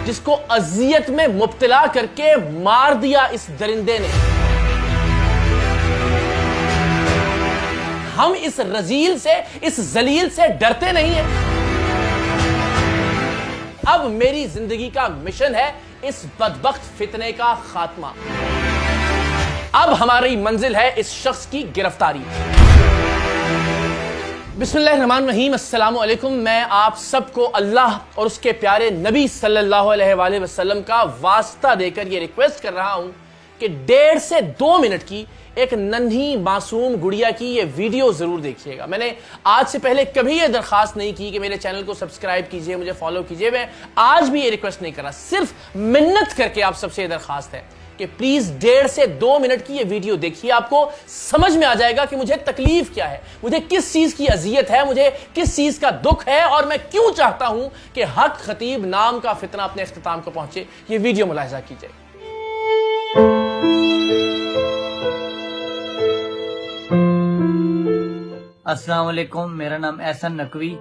جس کو اذیت میں مبتلا کر کے مار دیا اس درندے نے۔ ہم اس رذیل سے، اس ذلیل سے ڈرتے نہیں ہیں۔ اب میری زندگی کا مشن ہے اس بدبخت فتنے کا خاتمہ۔ اب ہماری منزل ہے اس شخص کی گرفتاری۔ بسم اللہ الرحمن الرحیم، السلام علیکم۔ میں آپ سب کو اللہ اور اس کے پیارے نبی صلی اللہ علیہ وآلہ وسلم کا واسطہ دے کر یہ ریکویسٹ کر رہا ہوں کہ 1.5 سے 2 منٹ کی ایک ننھی معصوم گڑیا کی یہ ویڈیو ضرور دیکھیے گا۔ میں نے آج سے پہلے کبھی یہ درخواست نہیں کی کہ میرے چینل کو سبسکرائب کیجئے، مجھے فالو کیجئے۔ میں آج بھی یہ ریکویسٹ نہیں کر رہا، صرف منت کر کے آپ سب سے یہ درخواست ہے کہ پلیز 1.5 سے 2 منٹ کی یہ ویڈیو دیکھیے۔ آپ کو سمجھ میں آ جائے گا کہ مجھے تکلیف کیا ہے، مجھے کس چیز کی اذیت ہے، مجھے کس چیز کا دکھ ہے، اور میں کیوں چاہتا ہوں کہ حق خطیب نام کا فتنہ اپنے اختتام کو پہنچے۔ یہ ویڈیو ملاحظہ کیجئے۔ السلام علیکم، میرا نام احسن نقوی،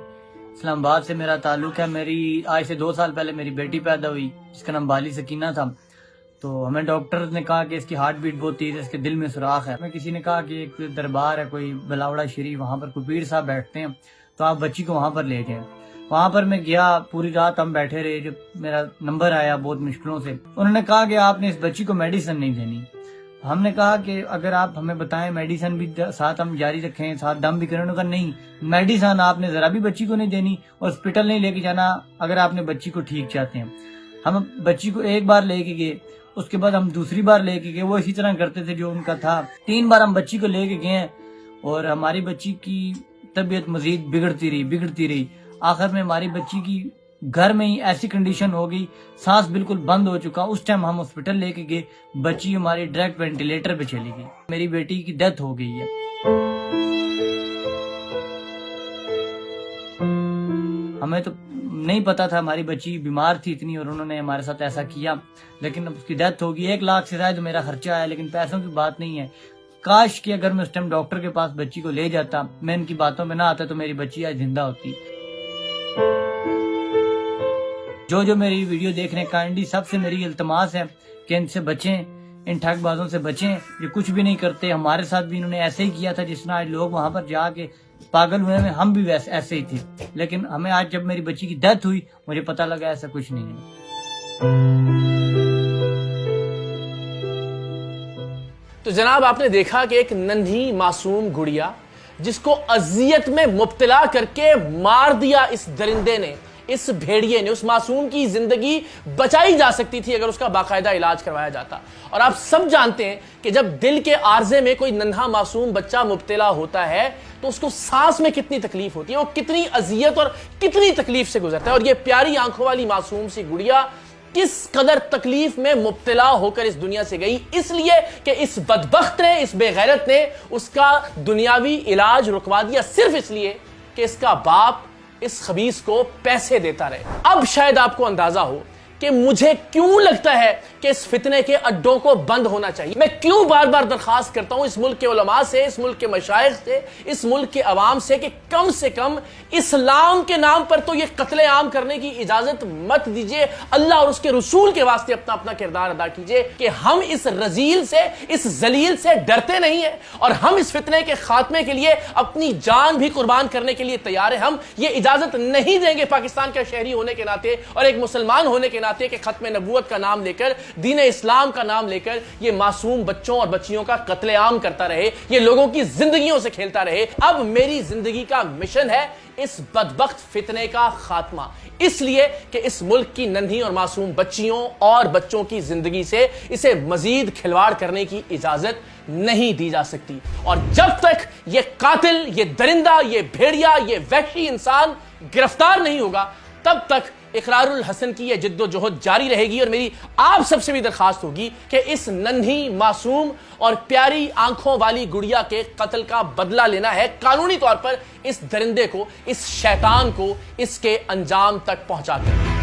اسلام آباد سے میرا تعلق ہے۔ میری آج سے 2 سال پہلے میری بیٹی پیدا ہوئی جس کا نام بالی سکینہ تھا۔ تو ہمیں ڈاکٹر نے کہا کہ اس کی ہارٹ بیٹ بہت تیز ہے، اس کے دل میں سوراخ ہے۔ ہمیں کسی نے کہا کہ ایک دربار ہے کوئی بلاوڑا شریف، وہاں پر کوئی پیر صاحب بیٹھتے ہیں، تو آپ بچی کو وہاں پر لے جائیں۔ وہاں پر میں گیا، پوری رات ہم بیٹھے رہے۔ جب میرا نمبر آیا بہت مشکلوں سے، انہوں نے کہا کہ آپ نے اس بچی کو میڈیسن نہیں دینی۔ ہم نے کہا کہ اگر آپ ہمیں بتائیں میڈیسن بھی ساتھ ہم جاری رکھیں، ساتھ دم بھی کریں۔ انہوں نے کہا نہیں، میڈیسن آپ نے ذرا بھی بچی کو نہیں دینی اور ہاسپٹل نہیں لے کے جانا اگر آپ نے بچی کو ٹھیک چاہتے ہیں۔ ہم بچی کو ایک بار لے کے گئے، اس کے بعد ہم دوسری بار لے کے گئے، وہ اسی طرح کرتے تھے جو ان کا تھا۔ 3 بار ہم بچی کو لے کے گئے اور ہماری بچی کی طبیعت مزید بگڑتی رہی۔ آخر میں ہماری بچی کی گھر میں ہی ایسی کنڈیشن ہو گئی، سانس بالکل بند ہو چکا۔ اس ٹائم ہم ہاسپٹل لے کے گئے، بچی ہماری ڈائریکٹ وینٹیلیٹر پہ چلی گئی۔ میری بیٹی کی ڈیتھ ہو گئی ہے۔ ہمیں تو نہیں پتا تھا، ہماری بچی بیمار تھی اتنی، اور انہوں نے ہمارے ساتھ ایسا کیا، لیکن اب اس کی ڈیتھ ہوگی۔ 1 لاکھ سے زائد میرا خرچہ ہے، لیکن پیسوں کی بات نہیں ہے۔ کاش کہ اگر میں اس ٹائم ڈاکٹر کے پاس بچی کو لے جاتا، میں ان کی باتوں میں نہ آتا، تو میری بچی آج زندہ ہوتی۔ جو میری ویڈیو دیکھ رہے ہیں، کائنڈلی سب سے میری التماس ہے کہ ان سے بچیں، ان ٹھگ بازوں سے بچیں۔ یہ کچھ بھی نہیں کرتے، ہمارے ساتھ بھی انہوں نے ایسے ہی کیا تھا جس طرح آج لوگ وہاں پر جا کے پاگل ہوئے ہیں، ہم بھی ایسے ہی تھے۔ لیکن ہمیں آج جب میری بچی کی ڈیتھ ہوئی، مجھے پتہ لگا ایسا کچھ نہیں ہے۔ تو جناب آپ نے دیکھا کہ ایک ننھی معصوم گڑیا جس کو اذیت میں مبتلا کر کے مار دیا اس درندے نے، اس بھیڑیے نے۔ اس معصوم کی زندگی بچائی جا سکتی تھی اگر اس کا باقاعدہ علاج کروایا جاتا۔ اور آپ سب جانتے ہیں کہ جب دل کے عارضے میں کوئی ننھا معصوم بچہ مبتلا ہوتا ہے تو اس کو سانس میں کتنی تکلیف ہوتی ہے، وہ کتنی اذیت اور کتنی تکلیف سے گزرتا ہے۔ اور یہ پیاری آنکھوں والی معصوم سی گڑیا کس قدر تکلیف میں مبتلا ہو کر اس دنیا سے گئی، اس لیے کہ اس بدبخت نے، اس بے غیرت نے اس کا دنیاوی علاج رکوا دیا، صرف اس لیے کہ اس کا باپ اس خبیث کو پیسے دیتا رہے۔ اب شاید آپ کو اندازہ ہو کہ مجھے کیوں لگتا ہے کہ اس فتنے کے اڈوں کو بند ہونا چاہیے۔ میں کیوں بار بار درخواست کرتا ہوں اس ملک کے علماء سے، اس ملک کے مشائخ سے، اس ملک کے عوام سے کہ کم سے کم اسلام کے نام پر تو یہ قتل عام کرنے کی اجازت مت دیجیے۔ اللہ اور اس کے رسول کے واسطے اپنا کردار ادا کیجیے کہ ہم اس رذیل سے، اس ذلیل سے ڈرتے نہیں ہیں، اور ہم اس فتنے کے خاتمے کے لیے اپنی جان بھی قربان کرنے کے لیے تیار ہیں۔ ہم یہ اجازت نہیں دیں گے پاکستان کا شہری ہونے کے ناطے اور ایک مسلمان ہونے کے ناطے کہ ختم نبوت کا نام لے کر، دین اسلام کا نام لے کر یہ معصوم بچوں اور بچیوں کا قتل عام کرتا رہے، یہ لوگوں کی زندگیوں سے کھیلتا رہے۔ اب میری زندگی کا مشن ہے اس بدبخت فتنے کا خاتمہ، اس لیے کہ اس ملک کی ننھی اور معصوم بچیوں اور بچوں کی زندگی سے اسے مزید کھلواڑ کرنے کی اجازت نہیں دی جا سکتی۔ اور جب تک یہ قاتل، یہ درندہ، یہ بھیڑیا، یہ وحشی انسان گرفتار نہیں ہوگا، تب تک اقرار الحسن کی یہ جد و جہد جاری رہے گی۔ اور میری آپ سب سے بھی درخواست ہوگی کہ اس ننھی معصوم اور پیاری آنکھوں والی گڑیا کے قتل کا بدلہ لینا ہے، قانونی طور پر اس درندے کو، اس شیطان کو اس کے انجام تک پہنچا کر۔